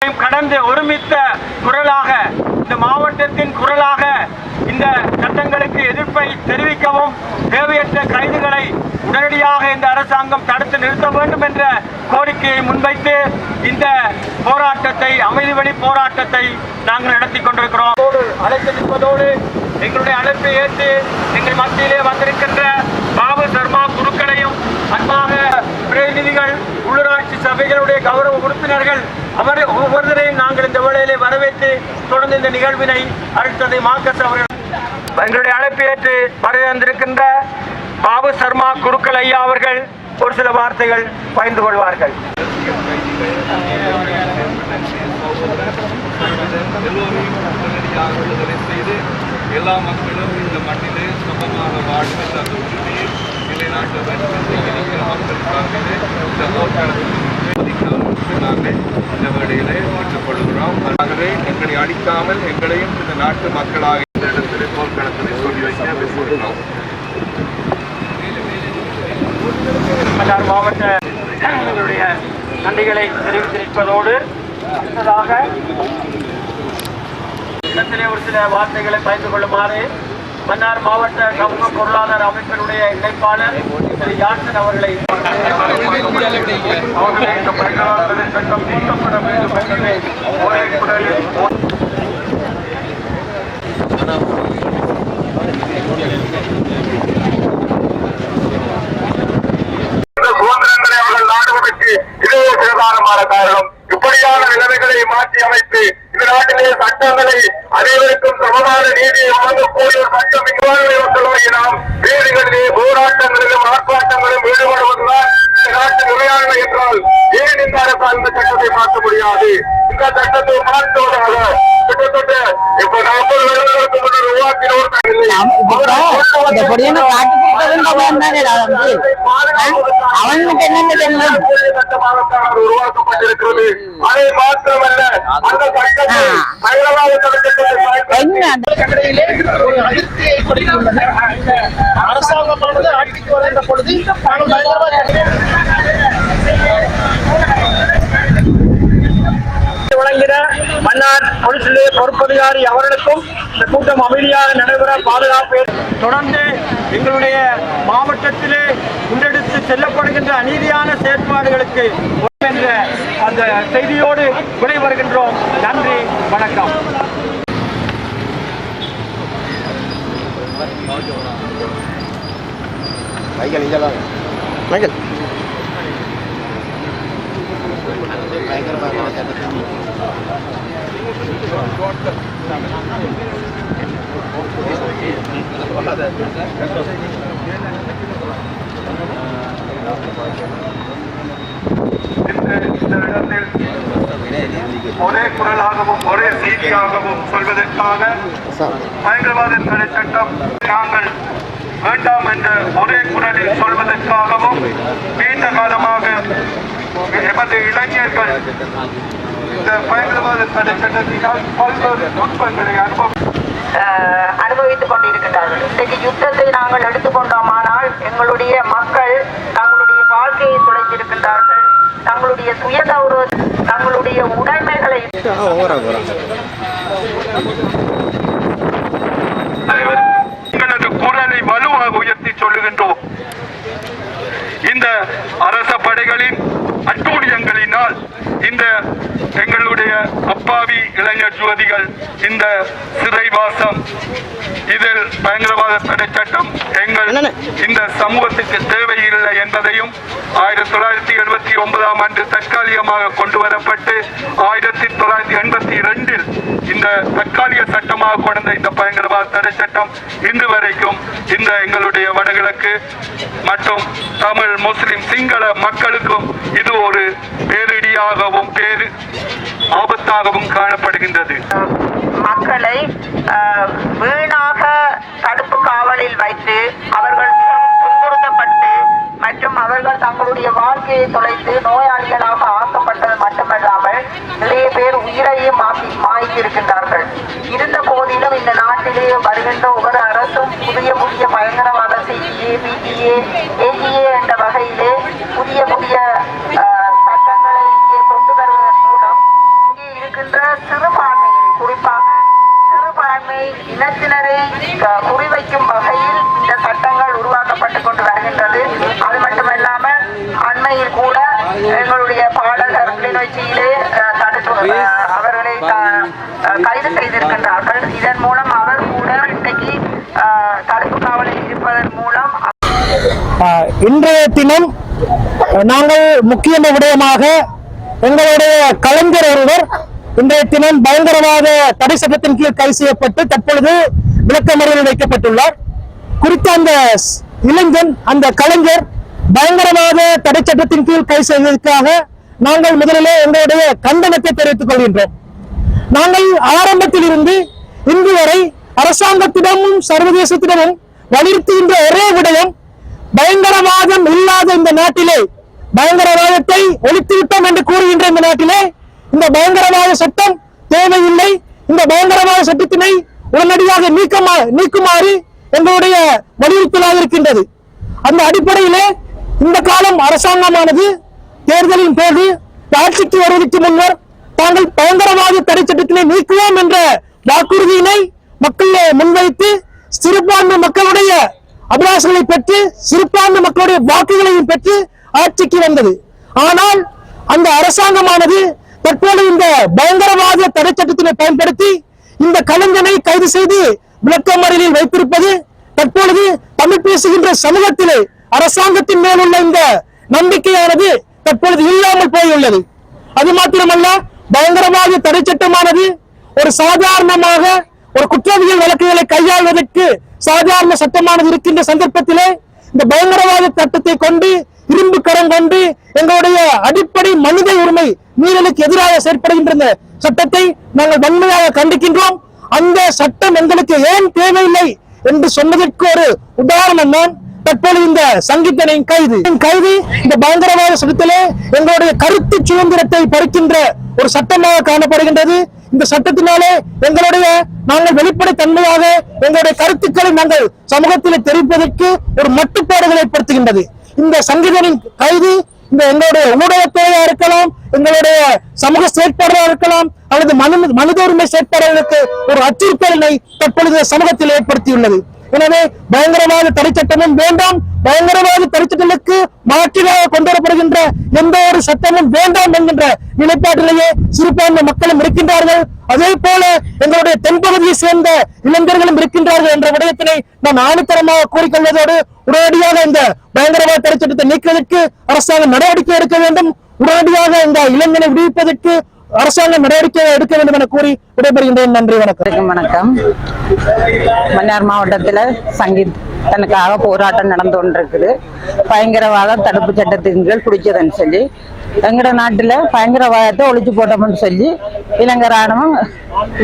கடந்து ஒருமித்த குரலாக இந்த மாவட்டத்தின் குரலாக இந்த சட்டங்களுக்கு எதிர்ப்பை தெரிவிக்கவும் தேவையற்ற கைதுகளை உடனடியாக இந்த அரசாங்கம் தடுத்து நிறுத்த வேண்டும் என்ற கோரிக்கையை முன்வைத்து இந்த போராட்டத்தை அமைதி வழி போராட்டத்தை நாங்கள் நடத்தி கொண்டிருக்கிறோம். அழைத்து நிற்பதோடு எங்களுடைய அழைப்பை ஏற்று எங்கள் மத்தியிலே வந்திருக்கின்ற பாபு சர்மா குருக்களையும் அன்பாக பிரதிநிதிகள் உள்ளூராட்சி சபைகளுடைய கௌரவ உறுப்பினர்கள் ஒவ்வொருவரையும் நாங்கள் இந்த வேளையிலே வரவேற்று தொடர்ந்து இந்த நிகழ்வினை அடுத்ததை மார்க்கஸ் அவர்கள் எங்களுடைய அழைப்பு ஏற்று வரவேற்றிருக்கின்ற பாபு சர்மா குருக்கள் ஐயா அவர்கள் ஒரு சில வார்த்தைகள் பகிர்ந்து கொள்வார்கள். எல்லா மக்களும் இந்த மண்ணிலே சமமாக வாழும் என்ற அந்த உறுதியை நிலைநாட்ட வேண்டும் என்று மக்களுக்காகவே இந்த போராட்டத்திற்கு நாங்கள் இந்த வேளையிலே பெற்றுக்கொள்கிறோம். ஆகவே எங்களை அடிக்காமல் எங்களையும் இந்த நாட்டு மக்களாக இந்த இடத்திலே போர்க்களத்திலே சொல்லி வைக்க விரும்புகிறோம். மாவட்ட நன்றிகளை தெரிவித்திருப்பதோடு அடுத்ததாக இடத்திலே ஒரு சில வார்த்தைகளை பகிர்ந்து கொள்ளுமாறு மன்னார் மாவட்ட சமூக பொருளாதார அமைப்பினுடைய இணைப்பாளர் திரு ஜான்சன் அவர்களை சட்டம் நீக்கப்பட வேண்டும் என்பதை ஒரே குரலில் காரணம் இப்படியான நிலைமைகளை மாற்றி அமைத்து இந்த நாட்டிலே சட்டங்களை அனைவருக்கும் சமமான நீதியை வழங்கக்கூடிய ஒரு சட்டம் இங்கு நாம் வீடுகளிலே போராட்டங்களிலும் ஆர்ப்பாட்டங்களிலும் ஈடுபடுவதுதான் இந்த நாட்டு முறையாண்மை என்றால் ஏன் இந்த அரசால் இந்த சட்டத்தை மாற்ற முடியாது? இந்த சட்டத்தை மாற்றுவதாக கிட்டத்தட்ட இப்ப 40 வருடங்களுக்கு முன்னர் உருவாக்கினோர் உருவாக்கப்பட்டிருக்கிறது. அதை மாத்திரமல்ல அந்த சட்டத்தை அரசாங்கமானது ஆட்சிக்கு வருகின்ற பொழுது வழங்கின மன்னார் போலீஸ் நிலைய பொறுப்பதிகாரி அவர்களுக்கும் இந்த கூட்டம் அமைதியாக நடைபெற பாதுகாப்பு. தொடர்ந்து எங்களுடைய மாவட்டத்திலே முன்னெடுத்து செல்லப்படுகின்ற அநீதியான செயற்பாடுகளுக்கு என்ற அந்த செய்தியோடு விடைபெறுகின்றோம். நன்றி, வணக்கம். ஒரே குரலாகவும் ஒரே செய்தியாகவும் சொல்வதற்காக பயங்கரவாத தடை சட்டம் நாங்கள் வேண்டாம் என்ற ஒரே குரலில் சொல்வதற்காகவும் நீண்ட காலமாக எமது இளைஞர்கள் இந்த பயங்கரவாத தடை சட்டத்தினால் பல்வேறு நுட்பங்களை அனுபவித்துக் கொண்டிருக்கின்றார்கள். இன்றைக்கு யுத்தத்தை நாங்கள் எடுத்துக்கொண்டோமானால் எங்களுடைய மக்கள் தங்களுடைய வாழ்க்கையை துளைத்திருக்கின்றார்கள். தங்களுடைய சுய கௌரவ தங்களுடைய உடைமைகளை குரலை வலுவாக உயர்த்தி சொல்லுகின்றோம். இந்த அரச படைகளின் அட்டூழியங்களினால் இந்த எங்களுடைய அப்பாவி இளைஞர் ஜோதிகள் இந்த சிறைவாசம் இதில் பயங்கரவாத தடை சட்டம் எங்கள் இந்த சமூகத்துக்கு தேவையில்லை என்பதையும் 1979ஆம் ஆண்டு தற்காலிகமாக கொண்டு வரப்பட்டு 1982இல் இந்த தற்காலிக சட்டமாக கொண்ட இந்த பயங்கரவாத தடை சட்டம் இன்று வரைக்கும் இந்த எங்களுடைய வடகிழக்கு மற்றும் தமிழ் முஸ்லிம் சிங்கள மக்களுக்கும் இது ஒரு பேரிடியாகவும் ஆபத்தாகவும் காணப்படுகின்றது. மக்களை வீணாக தடுப்பு காவலில் வைத்து அவர்கள் துன்புறுத்தப்பட்டு மற்றும் அவர்கள் தங்களுடைய வாழ்க்கையை தொலைத்து நோயாளிகளாக ஆக்கப்பட்டது மட்டுமல்லாமல் நிறைய பேர் உயிரையும் மாய்த்திருக்கின்றார்கள். இருந்த போதிலும் இந்த நாட்டிலே வருகின்ற ஒவ்வொரு அரசும் புதிய புதிய பயங்கரவாத CPA, PTA, AGA என்ற வகையிலே புதிய புதிய சட்டங்களை இங்கே கொண்டு வருவதன் மூலம் இங்கே குறிவைக்கும் வகையில் இந்த சட்டங்கள் உருவாக்கப்பட்டு கொண்டு வருகின்றது. அது மட்டுமல்லாமல் அண்மையில் கூட எங்களுடைய பாடகர் கிளிநொச்சியிலே அவர்களை கைது செய்திருக்கின்றார்கள். இதன் மூலம் அவர் கூட இன்றைக்கு தடுப்பு காவலில் இருப்பதன் மூலம் இன்றைய தினம் நாங்கள் முக்கிய விடயமாக எங்களுடைய கலைஞர் ஒருவர் இன்றைய தினம் பயங்கரவாத தடை சட்டத்தின் கீழ் கைது செய்யப்பட்டு தற்பொழுது விளக்கமறியலில் வைக்கப்பட்டுள்ளார். குறித்த அந்த இளைஞன், அந்த கலைஞர் பயங்கரவாத தடை சட்டத்தின் கீழ் கைது செய்வதற்காக நாங்கள் முதலிலே எங்களுடைய கண்டனத்தை தெரிவித்துக் கொள்கின்றோம். நாங்கள் ஆரம்பத்தில் இருந்து இன்று வரை அரசாங்கத்திடமும் சர்வதேசத்திடமும் வலியுறுத்துகின்ற ஒரே விடயம், பயங்கரவாதம் இல்லாத இந்த நாட்டிலே பயங்கரவாதத்தை ஒழித்துவிட்டோம் என்று கூறுகின்ற இந்த நாட்டிலே இந்த பயங்கரவாத சட்டம் தேவையில்லை. இந்த பயங்கரவாத சட்டத்தினை உடனடியாக நீக்குமாறு எங்களுடைய வலியுறுத்தலாக இருக்கின்றது. அந்த அடிப்படையிலே இந்த காலம் அரசாங்கமானது தேர்தலின் போது ஆட்சிக்கு வருவதற்கு முன்னர் தாங்கள் பயங்கரவாத தடை சட்டத்தினை நீக்குவோம் என்ற வாக்குறுதியினை மக்களே முன்வைத்து சிறுபான்மை மக்களுடைய அபிலாஷங்களை பெற்று சிறுபான்மை மக்களுடைய வாக்குகளையும் பெற்று ஆட்சிக்கு வந்தது. ஆனால் அந்த அரசாங்கமானது தற்போது இந்த பயங்கரவாத தடை சட்டத்தினை பயன்படுத்தி இந்த கலைஞனை கைது செய்து விளக்கமறியலில் வைத்திருப்பது தற்பொழுது தமிழ் பேசுகின்ற சமூகத்திலே அரசாங்கத்தின் மேல் உள்ள இந்த நம்பிக்கையானது தற்பொழுது இல்லாமல் போயுள்ளது. அது மாத்திரமல்ல, பயங்கரவாத தடை சட்டமானது ஒரு சாதாரணமாக ஒரு குற்றவியல் வழக்குகளை கையாள்வதற்கு சாதாரண சட்டமானது இருக்கின்ற சந்தர்ப்பத்திலே இந்த பயங்கரவாத சட்டத்தை கொண்டு இரும்பு கரம் கொண்டு எங்களுடைய அடிப்படை மனித உரிமை மீறலுக்கு எதிராக செயற்படுகின்ற இந்த சட்டத்தை நாங்கள் வன்மையாக கண்டிக்கின்றோம். அந்த சட்டம் எங்களுக்கு ஏன் தேவையில்லை என்று சொன்னதற்கு ஒரு உதாரணம் தான் தற்போது இந்த சங்கீதனின் கைது இந்த பயங்கரவாத சட்டத்திலே எங்களுடைய கருத்து சுதந்திரத்தை பறிக்கின்ற ஒரு சட்டமாக காணப்படுகின்றது. இந்த சட்டத்தினாலே நாங்கள் வெளிப்படை தன்மையாக எங்களுடைய கருத்துக்களை நாங்கள் சமூகத்தில் தெரிவிப்பதற்கு ஒரு மட்டுப்பாடுகளை ஏற்படுத்துகின்றது. இந்த சங்கீதனின் கைது இந்த எங்களுடைய ஊடகத்துறையா இருக்கலாம், எங்களுடைய சமூக செயற்பாடுகளாக இருக்கலாம், அல்லது மனித உரிமை செயற்பாடுகளுக்கு ஒரு அச்சுறுத்தலினை தற்பொழுது சமூகத்தில் ஏற்படுத்தியுள்ளது. எனவே பயங்கரவாத தடை சட்டமும் வேண்டாம், பயங்கரவாத தடை சட்டங்களுக்கு மாற்றாக கொண்டுவரப்படுகின்ற எந்த ஒரு சட்டமும் வேண்டாம் என்கின்ற நிலைப்பாட்டிலேயே சிறுபான்மை மக்களும் இருக்கின்றார்கள். அதே போல எங்களுடைய தென்பகுதியை சேர்ந்த இளைஞர்களும் இருக்கின்றார்கள் என்ற விடயத்தினை நான் ஆணித்தரமாக கூறிக்கொள்வதோடு உடனடியாக இந்த பயங்கரவாத தடை சட்டத்தை நீக்குவதற்கு அரசாங்கம் நடவடிக்கை எடுக்க வேண்டும். உடனடியாக இந்த இளைஞனை விடுவிப்பதற்கு அரசாங்கம் நடவடிக்கை எடுக்க வேண்டும் என கூறி விடைபெறுகின்றேன். நன்றி, வணக்கம். வணக்கம். மன்னார் மாவட்டத்தில் சங்கீதனுக்காக போராட்டம் நடந்து கொண்டிருக்குது. பயங்கரவாத தடுப்பு சட்டத்தின் கீழ் பிடிச்சதுன்னு சொல்லி எங்கட நாட்டுல பயங்கரவாதத்தை ஒழிச்சு போட்டோம்னு சொல்லி இலங்கை ராணுவம்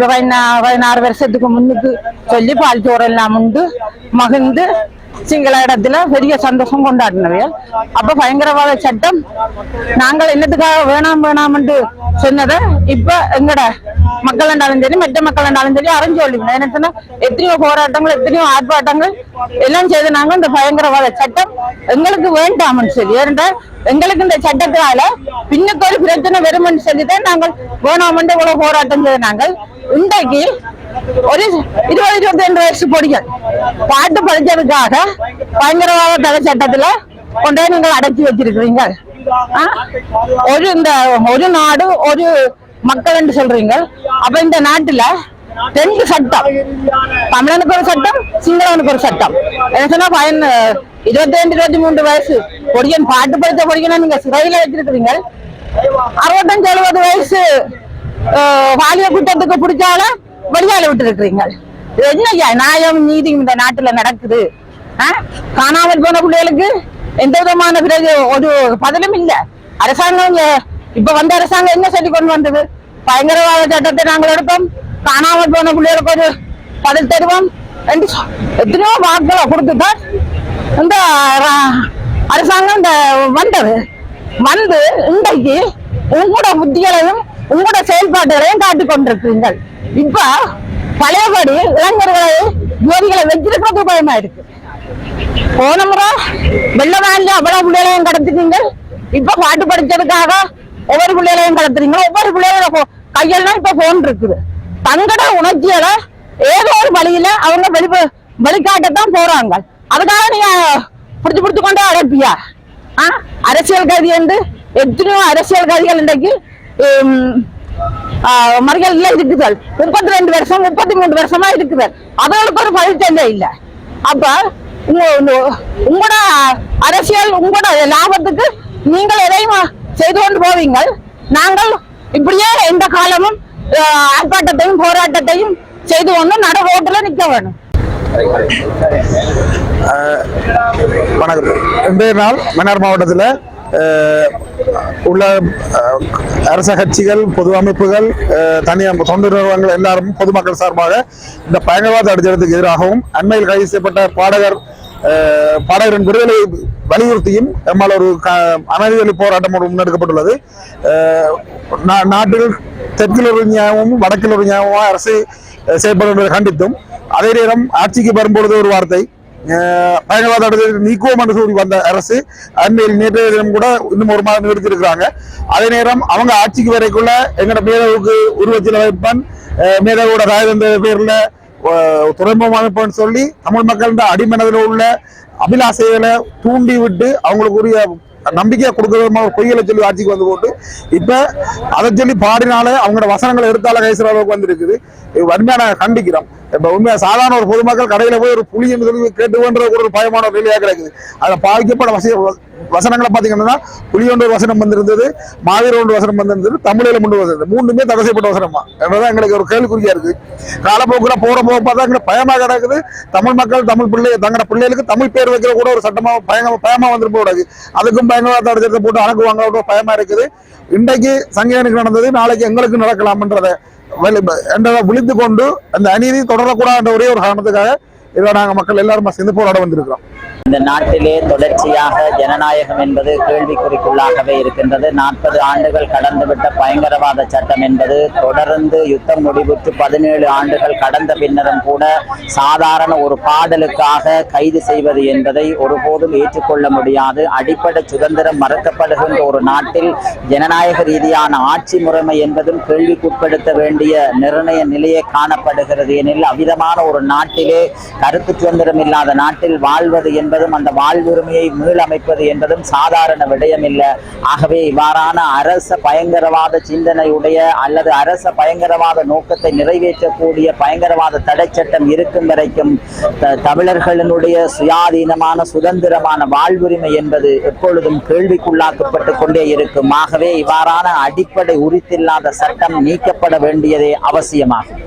16 வருஷத்துக்கு முன்னுக்கு சொல்லி பால்சோறு எல்லாம் உண்டு மகிழ்ந்து சிங்கள இடத்துல பெரிய சந்தோஷம் கொண்டாடினவையா. அப்ப பயங்கரவாத சட்டம் நாங்கள் என்னத்துக்காக வேணாம்னு சொன்னதை இப்ப எங்கட மக்கள் என்றாலும் சரி மற்ற மக்கள் என்றாலும் சரி அறிஞ்சு கொள்ளுங்க. என்ன சொன்னா எத்தனையோ போராட்டங்கள் எத்தனையோ ஆர்ப்பாட்டங்கள் எல்லாம் செய்து நாங்க இந்த பயங்கரவாத சட்டம் எங்களுக்கு வேண்டாம்னு சொல்லி, ஏனென்றால் எங்களுக்கு இந்த சட்டத்தினால பின்னுக்கு ஒரு பிரச்சனை வரும்னு சொல்லிதான் நாங்கள் வேணாம்னு இவ்வளவு போராட்டம் செய்த நாங்கள் இன்றைக்கு ஒரு 20-22 வயசு பொடிகள் பாட்டு படிச்சதுக்காக பயங்கரவாத தடை சட்டத்துல கொண்டே நீங்கள் அடைச்சி வச்சிருக்கிறீங்க. ஒரு நாடு ஒரு மக்கள் என்று சொல்றீங்க. அப்ப இந்த நாட்டுல 2 சட்டம், தமிழனுக்கு ஒரு சட்டம், சிங்களவனுக்கு ஒரு சட்டம். என்ன சொன்னா 22-23 வயசு பொடியன் பாட்டு படித்த பொடியனை நீங்க சிறையில வச்சிருக்கிறீங்க. 65-70 வயசு பாலிய குற்றத்துக்கு பிடிச்சால வெளியால விட்டு இருக்கிறீங்க. என்ன நியாயம் நீதி இந்த நாட்டுல நடக்குது? காணாமல் போன பிள்ளைகளுக்கு எந்த விதமான பிறகு ஒரு பதிலும் இல்ல. அரசாங்கம் இப்ப வந்த அரசாங்கம் என்ன சொல்லி கொண்டு வந்தது? பயங்கரவாத சட்டத்தை நாங்கள் எடுப்போம், காணாமல் போன பிள்ளைகளுக்கு ஒரு பதில் தருவோம் என்று எத்தனையோ வாக்களை கொடுத்துதான் இந்த அரசாங்கம் இந்த வந்தது. வந்து இன்றைக்கு உங்களோட புத்திகளையும் உங்களோட செயல்பாடுகளையும் காட்டிக் கொண்டிருக்கிறீர்கள். இப்ப பழையபடி இளைஞர்களை ஜோதிகளை வச்சிருக்கிறது பயமா இருக்கு. போன முறை வெள்ளவாண்ல அவ்வளவு பிள்ளைகளையும் கடத்திட்டீங்க. இப்ப பாட்டு படிச்சதுக்காக ஒவ்வொரு பிள்ளைகளையும் கடத்துறீங்க. ஒவ்வொரு பிள்ளைகளோட கையெல்லாம் இப்ப போன் இருக்குது. தங்கட உணர்ச்சியால ஏதோ ஒரு வழியில அவங்க வெளிக்காட்டத்தான் போறாங்க. அதுக்காக நீங்க பிடிச்சு கொண்டே அடைப்பியா? அரசியல் கைதி என்று எத்தனையோ அரசியல் கைதிகள் இன்றைக்கு மறியல்ல இருக்குதல். 32 வருஷம் 33 வருஷமா இருக்குது. அதுகளுக்கு ஒரு பதில் இல்லை. அப்ப உங்களோட அரசியல் உங்களோட லாபத்துக்கு நீங்கள் எதையும் செய்து கொண்டு போவீங்க. நாங்கள் இப்படியே எந்த காலமும் ஆர்ப்பாட்டத்தையும் போராட்டத்தையும் செய்து கொண்டு நடு ரோட்டில் நிற்க வேணும். வணக்கம். இன்றைய நாள் மன்னார் மாவட்டத்தில் உள்ள அரச கட்சிகள், பொது அமைப்புகள், தனியார் தொண்டு நிறுவனங்கள் எல்லாரும் பொதுமக்கள் சார்பாக இந்த பயங்கரவாத அடித்தளத்துக்கு எதிராகவும் அண்மையில் கைது செய்யப்பட்ட பாடகரின் விடுதலை வலியுறுத்தியும் நம்மால் ஒரு அமைதிவழி போராட்டம் முன்னெடுக்கப்பட்டுள்ளது. நாட்டில் தெற்கில் ஒரு நியாயமும் வடக்கில் ஒரு நியாயமும் அரசு செயல்படுவதை கண்டித்தும், அதே நேரம் ஆட்சிக்கு வரும்பொழுது ஒரு வார்த்தை பயங்கரவாத நீக்குவோம் என்று சொல்லி வந்த அரசு அண்மையில் நேற்றைய தினம் கூட இன்னும் ஒரு மாதம் நிறுத்திருக்கிறாங்க. அதே நேரம் அவங்க ஆட்சிக்கு வரைக்குள்ள எங்கட மேதவுக்கு உருவச்சில வைப்பன், மேதவோட ராஜதந்திர பேர்ல துறைமுகம் அமைப்புன்னு சொல்லி தமிழ் மக்கள் அடிமனதில் உள்ள அபிலாசைகளை தூண்டி விட்டு அவங்களுக்கு உரிய நம்பிக்கையா கொடுக்கற பொய்களை சொல்லி ஆட்சிக்கு வந்து போட்டு இப்ப அதை சொல்லி பாடினாலே அவங்களோட வசனங்களை எடுத்தால கைசுற அளவுக்கு வந்துருக்குது. வன்மையா நாங்க கண்டிக்கிறோம். இப்ப உண்மையா சாதாரண ஒரு பொதுமக்கள் கடையில போய் ஒரு புலி என்று சொல்லி கேட்டுன்ற ஒரு பயமான ஒரு நிலையா கிடைக்குது. அதுல பாதிக்கப்பட்ட வசனங்களை பாத்தீங்கன்னா புலி ஒன்று வசனம் வந்திருந்தது, மாவீர ஒன்று வசனம் வந்திருந்தது, தமிழில முண்டு வந்திருந்தது. மூணுமே தடை செய்யப்பட்ட வசனமா என்றதான் எங்களுக்கு ஒரு கேள்விக்குறியா இருக்கு. காலப்போக்குல போற போக பார்த்தா எங்களுக்கு பயமா கிடக்குது. தமிழ் மக்கள் தங்களோட பிள்ளைகளுக்கு தமிழ் பேர் வைக்கிற கூட ஒரு சட்டமா பயமா வந்துட்டு போடாது. அதுக்கும் பயங்கரவாத அடிச்சத்தை போட்டு அணக்குவாங்க பயமா இருக்குது. இன்றைக்கு சங்கேனுக்கு நடந்தது நாளைக்கு எங்களுக்கு நடக்கலாம்ன்றதை விழித்து கொண்டு அந்த அநீதி தொடரக்கூடாது என்ற ஒரே ஒரு காரணத்துக்காக இதை நாங்கள் மக்கள் எல்லாரும் சேர்ந்து போராட வந்திருக்கிறோம். இந்த நாட்டிலே தொடர்ச்சியாக ஜனநாயகம் என்பது கேள்விக்குறிக்குள்ளாகவே இருக்கின்றது. 40 ஆண்டுகள் கடந்துவிட்ட பயங்கரவாத சட்டம் என்பது தொடர்ந்து யுத்தம் முடிவுற்று 17 ஆண்டுகள் கடந்த பின்னரும் கூட சாதாரண ஒரு பாடலுக்காக கைது செய்வது என்பதை ஒருபோதும் ஏற்றுக்கொள்ள முடியாது. அடிப்படை சுதந்திரம் மறுக்கப்படுகின்ற ஒரு நாட்டில் ஜனநாயக ரீதியான ஆட்சி முறைமை என்பதும் கேள்விக்குட்படுத்த வேண்டிய நிர்ணய நிலையே காணப்படுகிறது. எனில் அவ்விதமான ஒரு நாட்டிலே கருத்து சுதந்திரம் இல்லாத நாட்டில் வாழ்வது என்பதும் அந்த வாழ்வுரிமையை மீளமைப்பது என்பதும் சாதாரண விடயம் இல்லை. ஆகவே இவ்வாறான அரச பயங்கரவாத சிந்தனையுடைய அல்லது அரச பயங்கரவாத நோக்கத்தை நிறைவேற்றக்கூடிய பயங்கரவாத தடை சட்டம் இருக்கும் வரைக்கும் தமிழர்களினுடைய சுயாதீனமான சுதந்திரமான வாழ்வுரிமை என்பது எப்பொழுதும் கேள்விக்குள்ளாக்கப்பட்டு கொண்டே இருக்கும். ஆகவே இவ்வாறான அடிப்படை உரித்தில்லாத சட்டம் நீக்கப்பட வேண்டியதே அவசியமாகும்.